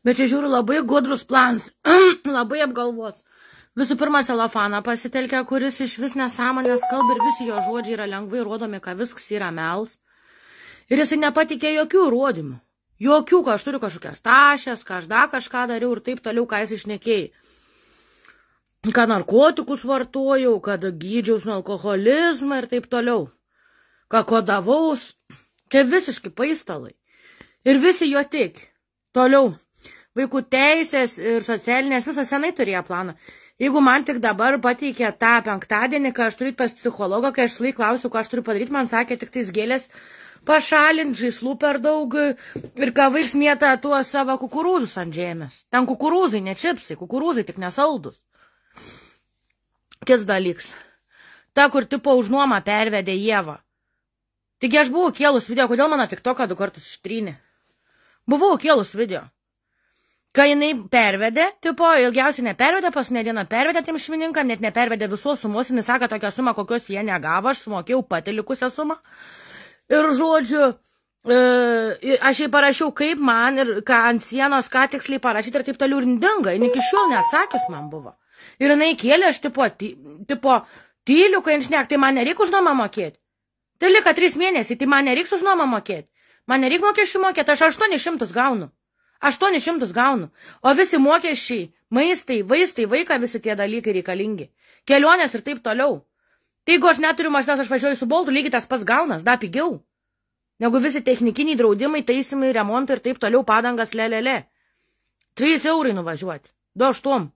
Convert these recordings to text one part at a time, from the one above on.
Bet čia žiūriu labai gudrus plans, labai apgalvots. Visų pirma, celofaną pasitelkia, kuris iš vis nesąmonės kalba ir visi jo žodžiai yra lengvai rodomi, kad viskas yra mels. Ir jisai nepatikė jokių įrodymų. Jokių, kad aš turiu kažkokias tašės, kad aš dar kažką dariau ir taip toliau, ką jis išnekėjai. Kad narkotikus vartojau, kad gydžiaus nuo alkoholizmą ir taip toliau. Kad kodavaus. Čia visiškai paistalai. Ir visi jo tik. Toliau. Vaikų teisės ir socialinės visą senai turėjo planą. Jeigu man tik dabar pateikė tą penktadienį, kai aš turiu pas psichologą, kai aš laik klausiu, ką aš turiu padaryti, man sakė tik tais gėlės pašalinti, žaislų per daug ir ką vaiks mėta tuos savo kukurūzus ant žemės. Ten kukurūzai, ne čipsai, kukurūzai tik nesaldus. Kits dalyks. Ta, kur tipo už nuomą pervedė Ievą. Taigi aš buvau kėlus video, kodėl mano TikToką 2 kartus ištrynė. Buvau kėlus video. Kai jinai pervedė, tipo, ilgiausiai nepervedė, paskutinę dieną pervedė tiem šeimininkam, net nepervedė visos sumos, jinai sako tokią sumą, kokios jie negavo, aš sumokėjau pati likusią sumą. Ir žodžiu, aš jai parašiau, kaip man ir ką ant sienos, ką tiksliai parašyti ir taip toliau ir dinga, jinai iki šiol neatsakys man buvo. Ir jinai kėlė, aš tipo tyliu, kai išnek, tai man nereikia už nuomą mokėti. Tai lika 3 mėnesiai, tai man nereiks už nuomą mokėti. Man nereikia mokesčių mokėti, aš 800 gaunu. 800 gaunu. O visi mokesčiai, maistai, vaistai, vaiką, visi tie dalykai reikalingi. Kelionės ir taip toliau. Tai jeigu aš neturiu mašinos, aš važiuoju su Boltu, lygiai tas pats gaunas, da pigiau. Negu visi technikiniai draudimai, taisymai, remontai ir taip toliau padangas, lelele. 3 eurai nuvažiuoti. 2,8.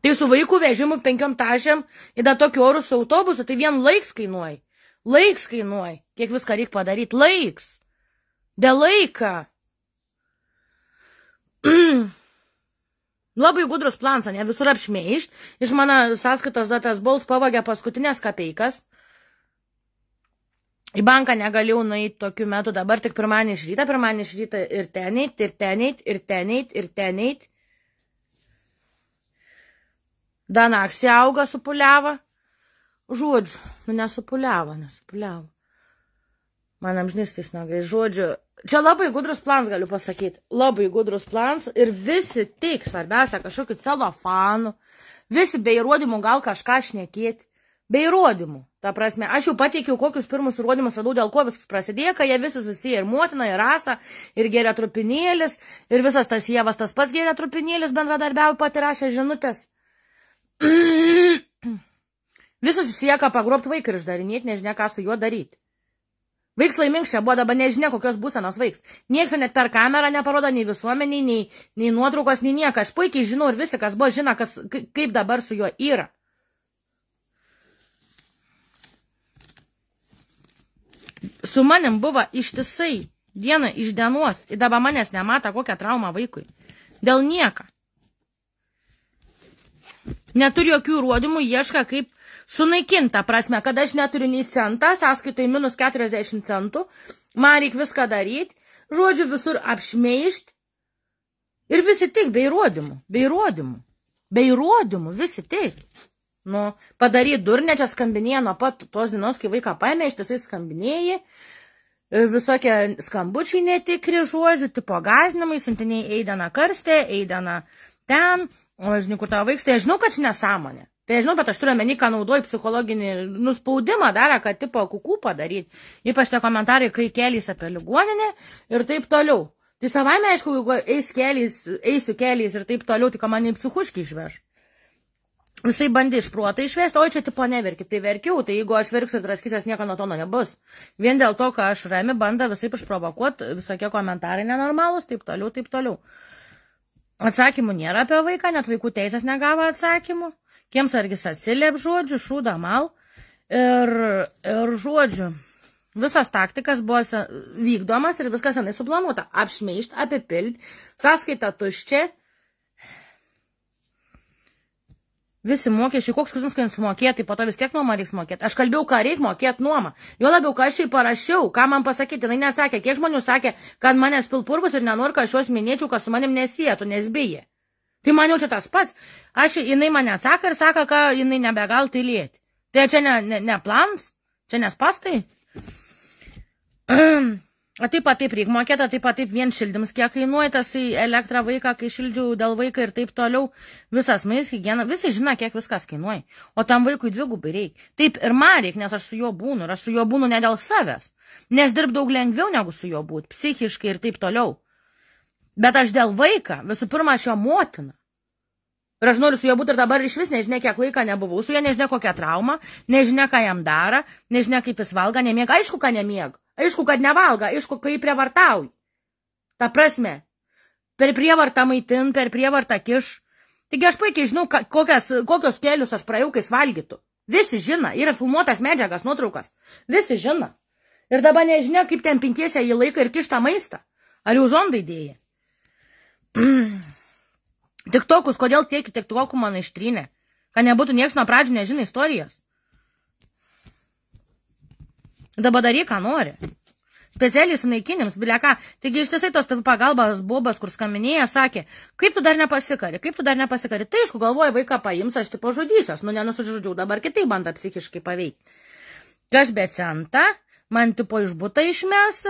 Tai su vaikų vežimu 5 tašėm ir dar tokiu orų su autobusu, tai vien laiks kainuoja. Laiks kainuoja. Kiek viską reikia padaryti. Laiks. Dėl laiką. Labai gudrus plans, ne visur apšmeišt. Iš mano sąskaitos datas Bolts pavagė paskutinės kapeikas. Į banką negalėjau nueiti tokiu metu, dabar tik pirmadienį iš ryto ir teneit, ir teneit, ir teneit, ir teneit. Danaksį auga supuliava. Žodžiu, nesupuliavo. Man amžinais tais nagai, žodžiu. Čia labai gudrus plans, galiu pasakyti. Labai gudrus plans ir visi tik, svarbiausia, kažkokiu celofanu. Visi be įrodymų gal kažką šnekėti. Be įrodymų. Ta prasme, aš jau pateikiau kokius pirmus įrodymus, radau, dėl ko viskas prasidėjo, kai jie visi susiję ir motina, ir Rasa, ir gėrė trupinėlis, ir visas tas Ievas tas pats gėrė trupinėlis, bendradarbiavo pati rašė žinutės. Visi susiję, ką pagrobti vaiką ir išdarinėti, nežinia, ką su juo daryti. Vaiks laimingas čia buvo, dabar nežinia, kokios būsenos vaiks. Niekas net per kamerą neparodo nei visuomeniai, nei nuotraukos, nei nieko. Aš puikiai žinau ir visi, kas buvo, žino, kaip dabar su juo yra. Su manim buvo ištisai diena iš dienos ir dabar manęs nemata kokią traumą vaikui. Dėl nieko. Neturi jokių įrodymų, ieška kaip sunaikinta prasme, kad aš neturiu nei centą, sąskaitoj minus 40 centų, man reikia viską daryti, žodžiu visur apšmeišt ir visi tik be įrodymų, visi tik. Nu, padaryti durnę, čia skambinėja nuo pat tos dienos, kai vaiką paėmė, ištisai skambinėjai, visokie skambučiai netikri, žodžiu, tipo gazinimai, siuntiniai eidena karstė, eidena ten, o žinai, kur tavo vaiks, tai aš žinau, kad čia nesąmonė. Tai aš žinau, bet aš turiu omeny, ką naudoju psichologinį nuspaudimą darą, kad tipo kukų padaryti. Ypač tie komentarai, kai kelys apie ligoninę ir taip toliau. Tai savaime, aišku, jeigu eisiu keliais ir taip toliau, tai ką man į psichuškį išveš. Visai bandė iš protą išvesti, o čia tipo neverkit, tai verkiau, tai jeigu aš verksiu ir draskysės, nieko nuo to nebus. Vien dėl to, kad aš rami banda visai išprovokuoti, visokie komentarai nenormalūs, taip toliau. Atsakymų nėra apie vaiką, net vaikų teisės negavo atsakymų. Kiemsargis atsiliep, žodžiu, šūda mal. Ir žodžiu, visas taktikas buvo vykdomas ir viskas senai suplanuota. Apšmeišt, apipilt, sąskaita tuščia. Visi mokesčiai, koks skirtumas, kai sumokėti, po to vis tiek nuomą reiks mokėti. Aš kalbėjau, ką reikia mokėti nuomą. Jo labiau, ką aš jai parašiau, ką man pasakyti, jinai neatsakė. Kiek žmonių sakė, kad manęs pilpurvus ir nenori, kad aš juos minėčiau, kad su manim nesietų, nes beje. Tai man jau čia tas pats. Jinai mane atsako ir sako, kad jinai nebegal tylėti. Tai čia ne plans, čia nespastai. O taip pat taip reikia mokėti, taip pat taip vien šildymas, kiek kainuoja tas elektrą vaiką, kai šildžiau dėl vaiką ir taip toliau, visas maistas, higiena, visi žino, kiek viskas kainuoja. O tam vaikui dvigubai reikia. Taip ir man reikia, nes aš su juo būnu, ir aš su juo būnu ne dėl savęs, nes dirb daug lengviau negu su juo būt, psichiškai ir taip toliau. Bet aš dėl vaiką, visų pirma, aš jo motina. Ir aš noriu su juo būti ir dabar iš vis nežinia, kiek laiką nebuvau su juo, nežinia, kokią traumą, nežinia, ką jam daro, nežinia, kaip jis valga, nemiega, aišku, ką nemiega. Aišku, kad nevalga, aišku, kai prievartauji. Ta prasme, per prievartą maitin, per prievartą kiš. Taigi aš puikiai žinau, kokios kelius aš praėjau, kai jis valgytų. Visi žino, yra filmuotas medžiagas, nuotraukas. Visi žino. Ir dabar nežinia, kaip ten pinkėse į laiką ir kištą maistą. Ar jau zondai dėja? Tik tokus, kodėl tiek tokų man ištrynė? Kad nebūtų nieks nuo pradžių nežino istorijos. Dabar daryk, ką nori. Specialiai sunaikinims, bilia ką. Taigi iš tiesai tos pagalbos bobas, kur skaminėja, sakė, kaip tu dar nepasikari. Tai aišku, galvoja, vaiką paims, aš tipo žudysios. Nu, nenusižudžiau, dabar kitai banda psichiškai paveikti. Aš be centą, man tipo iš butą išmes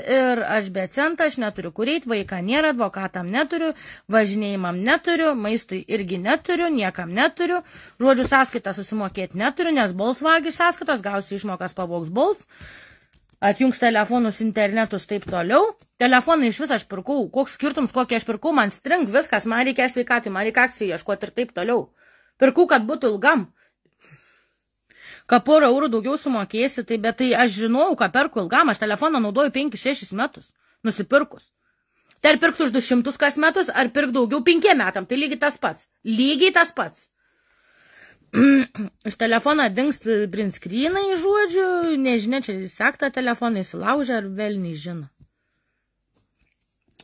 ir aš be centą, aš neturiu kur eit, vaiką nėra, advokatam neturiu, važinėjimam neturiu, maistui irgi neturiu, niekam neturiu, žodžiu sąskaitą susimokėti neturiu, nes bols vagi sąskaitos, gausiu išmokas pavogs bols, atjungs telefonus, internetus, taip toliau. Telefoną iš vis aš pirkau, koks skirtums, kokį aš pirkau, man string viskas, man reikia sveikatai, man reikia akcijų ieškoti ir taip toliau. Pirkau, kad būtų ilgam. Ką porą eurų daugiau sumokėsi, tai bet tai aš žinau, ką perku ilgam, aš telefoną naudoju 5-6 metus, nusipirkus. Tai ar pirktų už 200 kas metus, ar pirk daugiau 5 metam, tai lygiai tas pats. Lygiai tas pats. Iš telefoną dings printskrynai, žodžiu, nežinia, čia sektą telefoną įsilaužė, ar vėl nežino.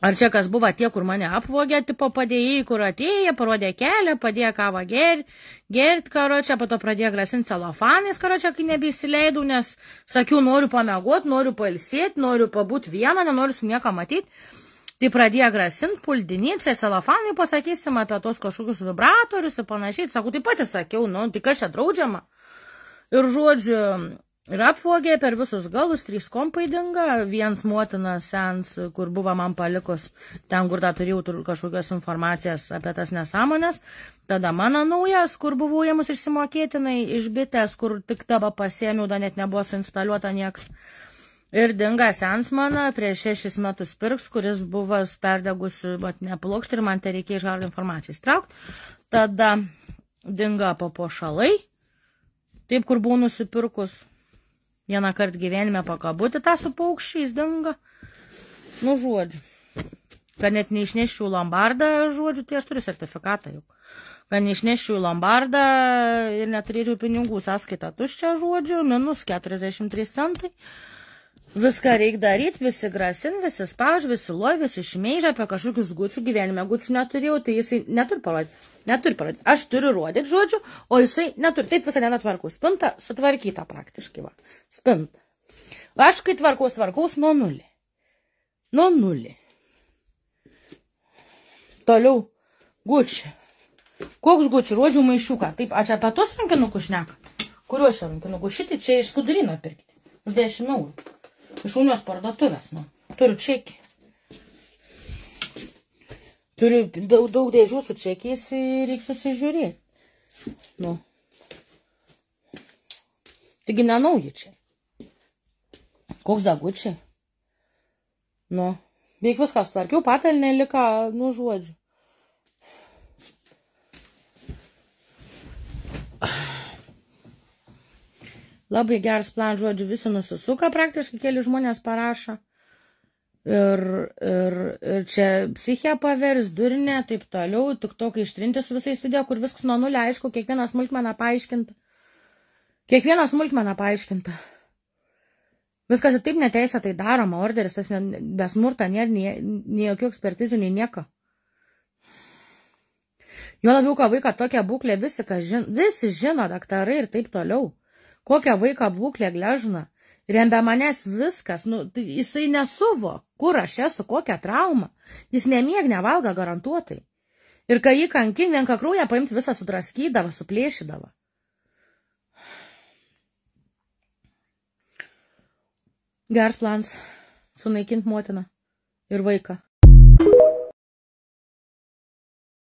Ar čia kas buvo tie, kur mane apvogė, tipo padėjai, kur atėjo, parodė kelią, padėjo kavą gert, karočią, po to pradėjo grasinti celofanais, karočią, kai nebeįsileidau, nes sakiau, noriu pamegoti, noriu pailsėti, noriu pabūti vieną, nenoriu su nieko matyti. Tai pradėjo grasinti, puldinyti, čia celofanai pasakysim apie tos kažkokius vibratorius ir panašiai. Sakau, taip pat sakiau, nu, tai kas čia draudžiama. Ir žodžiu, ir apvogė per visus galus, 3 kompai dinga, viens motina sens, kur buvo man palikus, ten, kur dar turėjau kažkokios informacijas apie tas nesąmonės, tada mano naujas, kur buvau jėmus išsimokėtinai, iš bitės, kur tik dabar pasėmiau, da net nebuvo suinstaliuota nieks. Ir dinga sens mano, prieš 6 metus pirks, kuris buvo perdegusi neplokštį ir man tai reikia iš hardą informaciją įstraukti. Tada dinga papuošalai, taip, kur buvau nusipirkus. Vieną kartą gyvenime pakabutį tą su paukščiais dinga. Nu, žodžiu. Kad net neišnešiu lombardą, žodžiu, tai aš turiu sertifikatą jau. Kad neišnešiu lombardą ir neturėčiau pinigų sąskaitą tuščią, žodžiu, minus 43 centai. Viską reikia daryti, visi grasin, visi spaudž, visi loj, visi šmeižia apie kažkokius gučių, gyvenime gučių neturėjau, tai jisai neturi parodyti. Aš turiu rodyti, žodžiu, o jisai neturi, taip visą dieną tvarkau. Spinta sutvarkyta praktiškai, va. Spinta. Aš kai tvarkaus nuo nulį. Nuo nulį. Toliau gučių. Koks gučių, rodžių maišiuką. Taip, aš apie tos rankinukus šneka. Kuriuos čia rankinukus? Šitai čia iš Skudurino pirkti. Už 10 eurų. Iš Unios parduotuvės, nu. Turiu čekį. Turiu daug dėžių su čekiais ir reikia susižiūrėti. Nu. Taigi nenauji čia. Koks dagučiai? Nu. Beveik viskas tvarkiau, patalnė lika, nu, žodžiu. Labai geras plan, žodžiu, visi nusisuka, praktiškai keli žmonės parašo. Ir čia psichija pavers, durinė, taip toliau, tik to, kai ištrinti su visais video, kur viskas nuo nulio, aišku, kiekvieną smulkmeną paaiškinta. Viskas taip neteisėtai daroma, orderis, tas be smurta, nėra nei jokių ekspertizių, nei nieko. Jo labiau, ką vaiką tokią būklę visi žino, daktarai ir taip toliau. Kokią vaiką būklę gležna. Ir jam be manęs viskas, nu, tai jisai nesuvo, kur aš esu, kokią traumą. Jis nemieg, nevalga garantuotai. Ir kai jį kankin, vienką kraują paimti visą sudraskydavo, suplėšydavo. Geras plans. sunaikinti motiną ir vaiką.